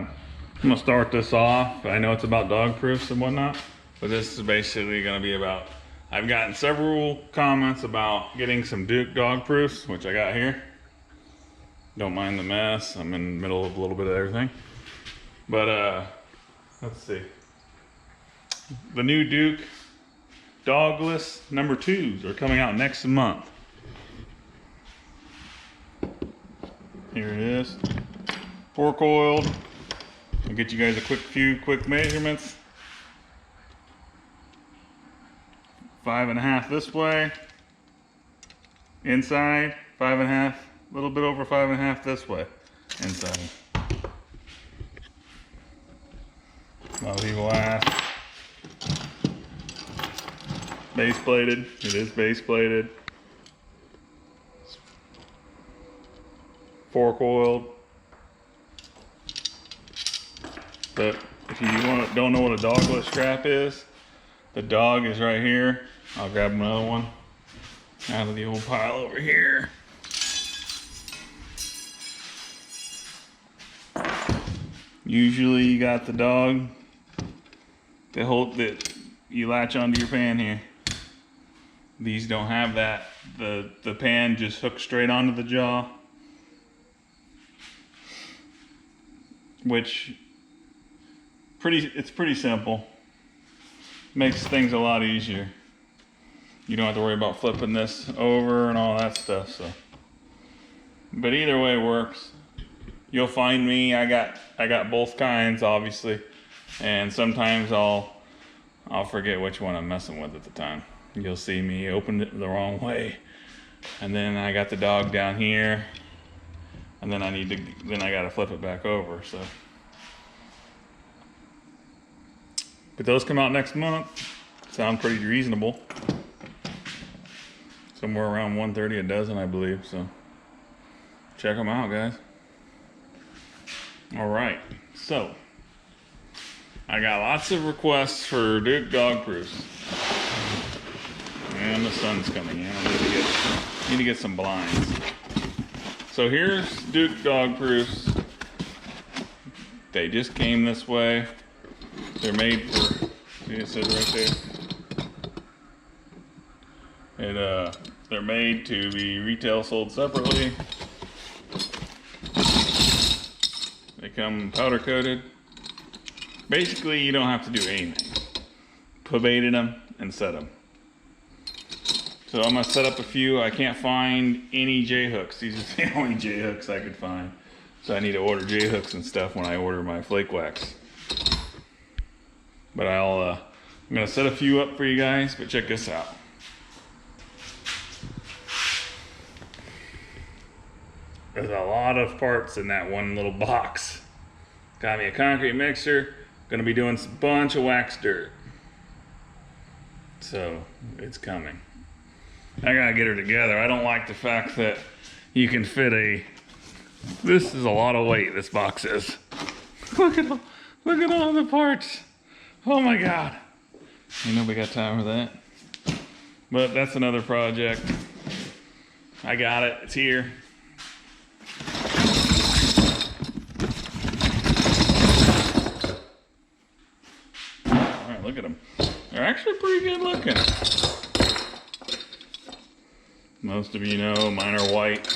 I'm gonna start this off. I know it's about dog proofs and whatnot, but this is basically gonna be about, I've gotten several comments about getting some Duke dog proofs, which I got here. Don't mind the mess. I'm in the middle of a little bit of everything. But let's see. The new Duke dogless number 2s are coming out next month. Here it is. 4-coiled. I'll get you guys a few quick measurements. 5.5 this way. Inside, 5.5. A little bit over 5.5 this way. Inside. A lot of people ask. Base plated. It is base plated. 4-coiled. But if you don't know what a dogless strap is, the dog is right here. I'll grab another one out of the old pile over here. Usually you got the dog that you latch onto your pan here. These don't have that. The pan just hooks straight onto the jaw, which it's pretty simple. Makes things a lot easier. You don't have to worry about flipping this over and all that stuff. So, but either way works. You'll find me. I got both kinds, obviously, and sometimes I'll forget which one I'm messing with at the time. You'll see me open it the wrong way, and then I got the dog down here, and then I gotta flip it back over. So, but those come out next month. Sound pretty reasonable. Somewhere around $130 a dozen, I believe. So check them out, guys. All right, so I got lots of requests for Duke dog proofs, and the sun's coming in. I need to get some blinds. So here's Duke dog proofs. They just came this way. They're made for. See, it says right there. They're made to be retail sold separately. They come powder coated. Basically, you don't have to do anything. Put bait in them and set them. So I'm gonna set up a few. I can't find any J hooks. These are the only J hooks I could find. So I need to order J hooks and stuff when I order my flake wax. But I'm gonna set a few up for you guys. But check this out. There's a lot of parts in that one little box. Got me a concrete mixer. Gonna be doing a bunch of wax dirt. So it's coming. I gotta get her together. I don't like the fact that you can fit this is a lot of weight, this box is. Look at all the parts. Oh my God. Ain't nobody got time for that. But that's another project. I got it, it's here. Look at them. They're actually pretty good looking. Most of you know mine are white.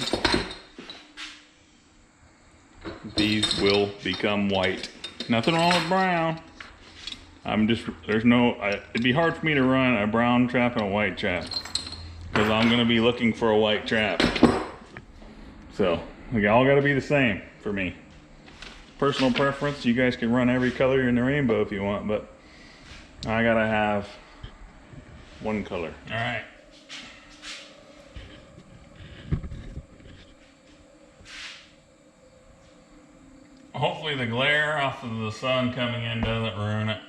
These will become white. Nothing wrong with brown. It'd be hard for me to run a brown trap and a white trap, because I'm gonna be looking for a white trap. So, we all gotta be the same for me. Personal preference, you guys can run every color in the rainbow if you want, but I gotta have one color. All right. Hopefully the glare off of the sun coming in doesn't ruin it.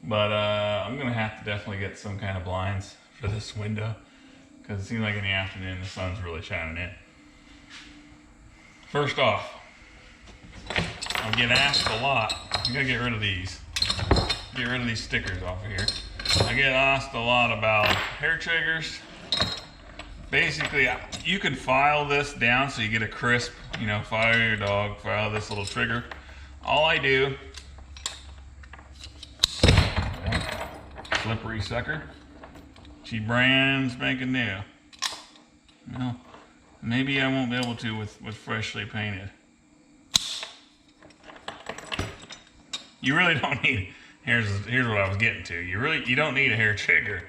But I'm gonna have to definitely get some kind of blinds for this window, because it seems like in the afternoon the sun's really shining in. First off, I'm getting asked a lot. I gotta get rid of these. Get rid of these stickers off of here. I get asked a lot about hair triggers. Basically, you can file this down so you get a crisp, file your dog, file this little trigger all I do, slippery sucker, she brand spanking new. Well, maybe I won't be able to with freshly painted. You really don't need, here's what I was getting to. You don't need a hair trigger.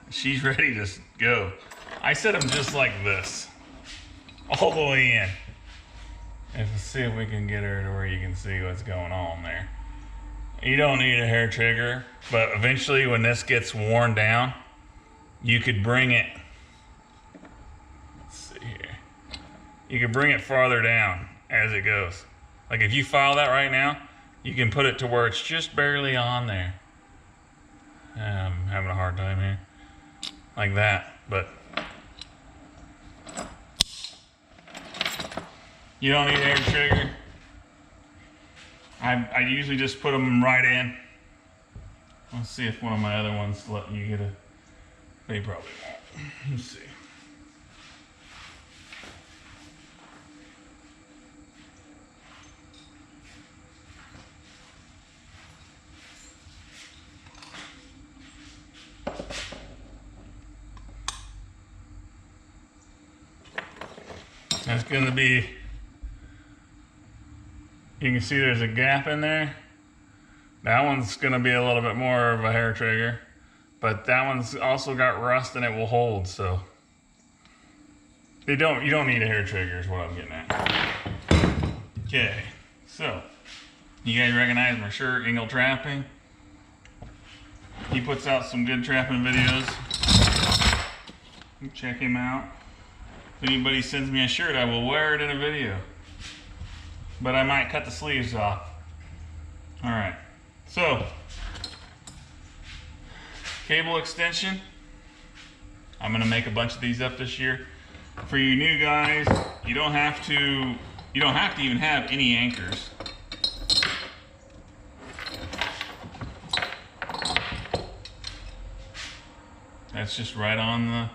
She's ready to go. I set them just like this, all the way in. And let's see if we can get her to where you can see what's going on there. You don't need a hair trigger, but eventually when this gets worn down, you could bring it, let's see here. You could bring it farther down as it goes. Like if you file that right now, you can put it to where it's just barely on there. I'm having a hard time here. Like that, but you don't need a hair trigger. I usually just put them right in. Let's see if one of my other ones let you get a, they probably won't. Let's see. That's gonna be, you can see there's a gap in there. That one's gonna be a little bit more of a hair trigger, but that one's also got rust and it will hold, so. You don't need a hair trigger is what I'm getting at. Okay, so, you guys recognize my shirt, Engel Trapping? He puts out some good trapping videos. Check him out. If anybody sends me a shirt, I will wear it in a video. But I might cut the sleeves off. Alright, so cable extension. I'm gonna make a bunch of these up this year. For you new guys, you don't have to even have any anchors. That's just right on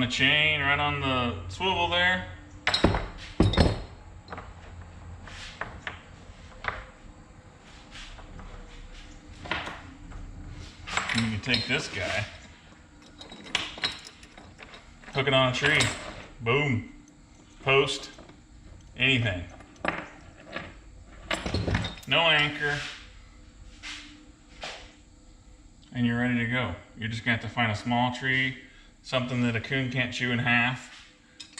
the chain, right on the swivel there. And you can take this guy, hook it on a tree, boom, post, anything. No anchor, and you're ready to go. You're just gonna have to find a small tree, something that a coon can't chew in half,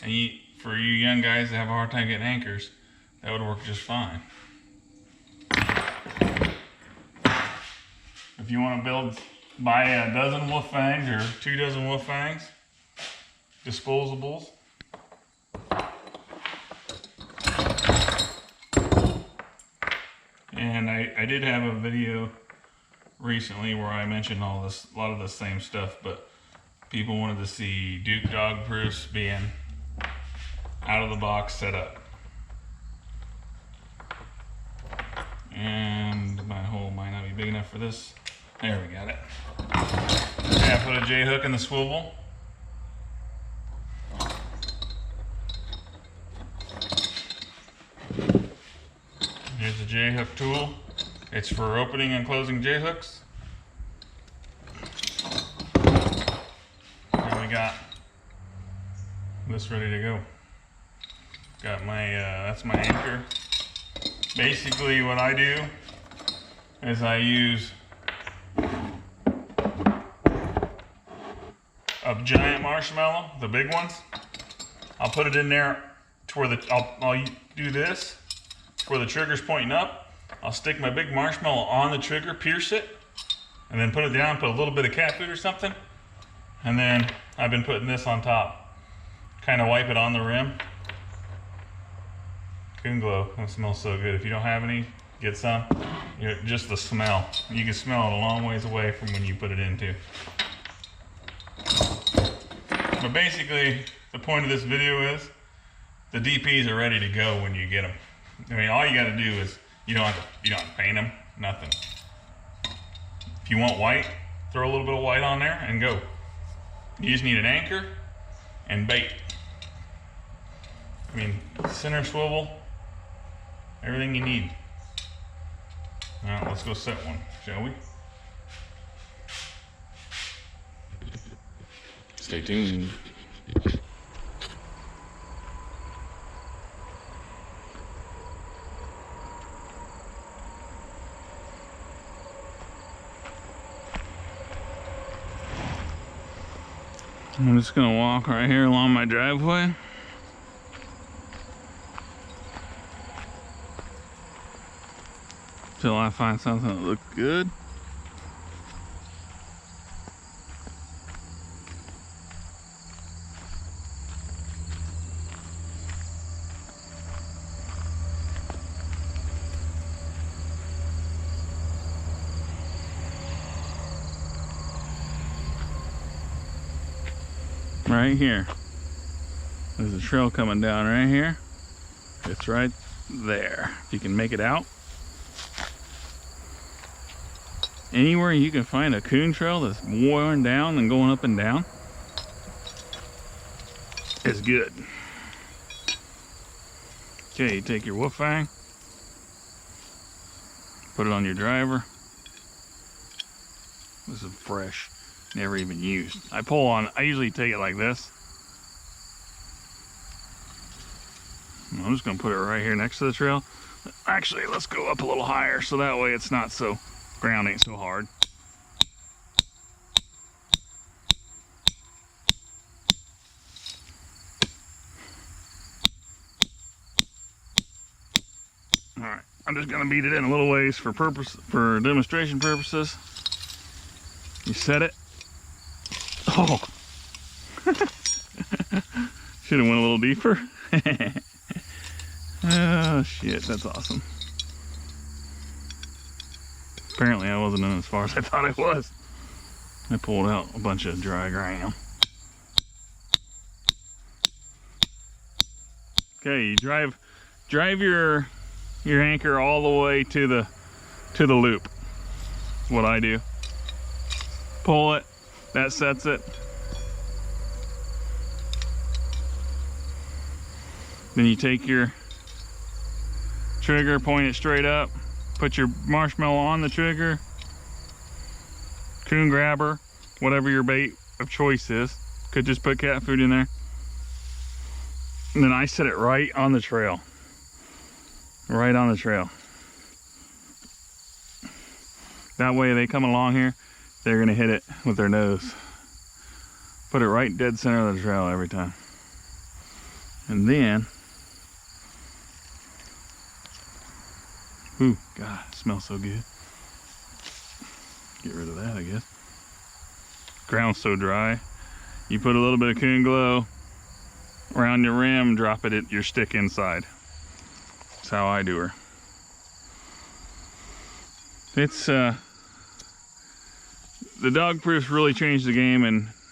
and for you young guys that have a hard time getting anchors, that would work just fine. If you want to buy a dozen wolf fangs or 2 dozen wolf fangs, disposables. And I did have a video recently where I mentioned a lot of the same stuff, but people wanted to see Duke dog proofs being out of the box set up. And my hole might not be big enough for this. There, we got it. Okay, I put a J hook in the swivel. Here's the J hook tool. It's for opening and closing J hooks. And we got this ready to go. Got my, that's my anchor. Basically what I do is I use a giant marshmallow, the big ones. I'll put it in there to where I'll do this to where the trigger's pointing up. I'll stick my big marshmallow on the trigger, pierce it, and then put it down, put a little bit of cat food or something. And then I've been putting this on top. Kind of wipe it on the rim. Coon glow, that smells so good. If you don't have any, get some. Just the smell. You can smell it a long ways away from when you put it in too. But basically, the point of this video is the DPs are ready to go when you get them. I mean, all you got to do is you don't have to paint them, nothing. If you want white, throw a little bit of white on there and go. You just need an anchor and bait. I mean, center swivel, Everything you need. Now let's go set one, shall we? Stay tuned. I'm just gonna walk right here along my driveway. Till I find something that looks good. Right here. There's a trail coming down right here. It's right there. If you can make it out. Anywhere you can find a coon trail that's worn down and going up and down is good. Okay, you take your wolf fang, put it on your driver. This is fresh, never even used. I usually take it like this. I'm just gonna put it right here next to the trail. Actually, let's go up a little higher so that way it's not so, ground ain't so hard. Alright, I'm just gonna beat it in a little ways for demonstration purposes. You set it. Oh! Should have went a little deeper. Oh shit, that's awesome. Apparently I wasn't in as far as I thought I was. I pulled out a bunch of dry ground. Okay, you drive your anchor all the way to the loop. That's what I do. Pull it, that sets it. Then you take your trigger, point it straight up, put your marshmallow on the trigger, coon grabber, whatever your bait of choice is. Could just put cat food in there. And then I set it right on the trail. Right on the trail. That way they come along here, they're gonna hit it with their nose. Put it right dead center of the trail every time. And then, ooh, God, it smells so good. Get rid of that, I guess. Ground's so dry. You put a little bit of coon glow around your rim, drop it at your stick inside. That's how I do her. It's the dog proofs really changed the game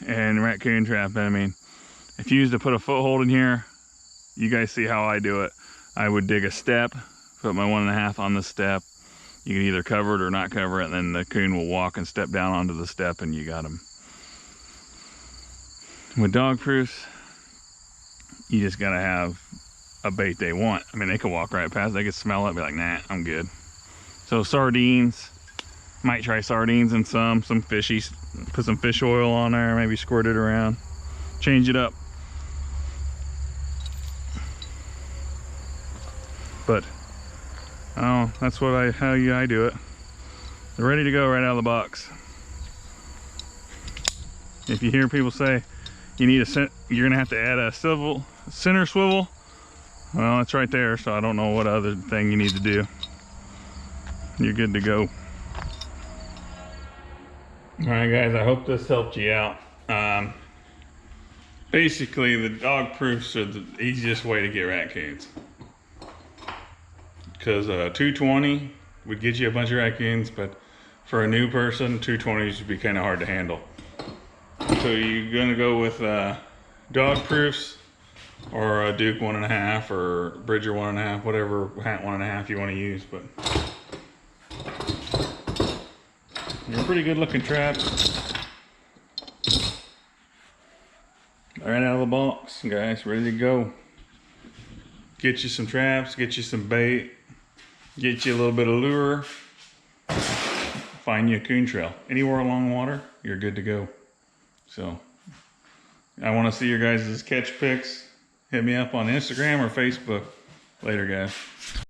and raccoon trapping. I mean, if you used to put a foothold in here, you guys see how I do it. I would dig a step, put my 1.5 on the step. You can either cover it or not cover it, and then the coon will walk and step down onto the step and you got him. With dog proofs, you just gotta have a bait they want. I mean, they could walk right past, they could smell it and be like, nah, I'm good. So sardines, might try sardines in some fishies, put some fish oil on there, maybe squirt it around, change it up. But oh, that's what how I do it. They're ready to go right out of the box. If you hear people say you need you're gonna have to add a center swivel, well, it's right there, so I don't know what other thing you need to do. You're good to go. All right, guys, I hope this helped you out. Basically, the dog proofs are the easiest way to get raccoons. Because 220 would get you a bunch of raccoons, but for a new person, 220s would be kind of hard to handle. So you're gonna go with dog proofs, or a Duke 1.5, or Bridger 1.5, whatever hat 1.5 you want to use. But they're a pretty good looking trap. Right out of the box, guys, ready to go. Get you some traps, get you some bait. Get you a little bit of lure. Find you a coon trail. Anywhere along water, you're good to go. So, I want to see your guys' catch pics. Hit me up on Instagram or Facebook. Later, guys.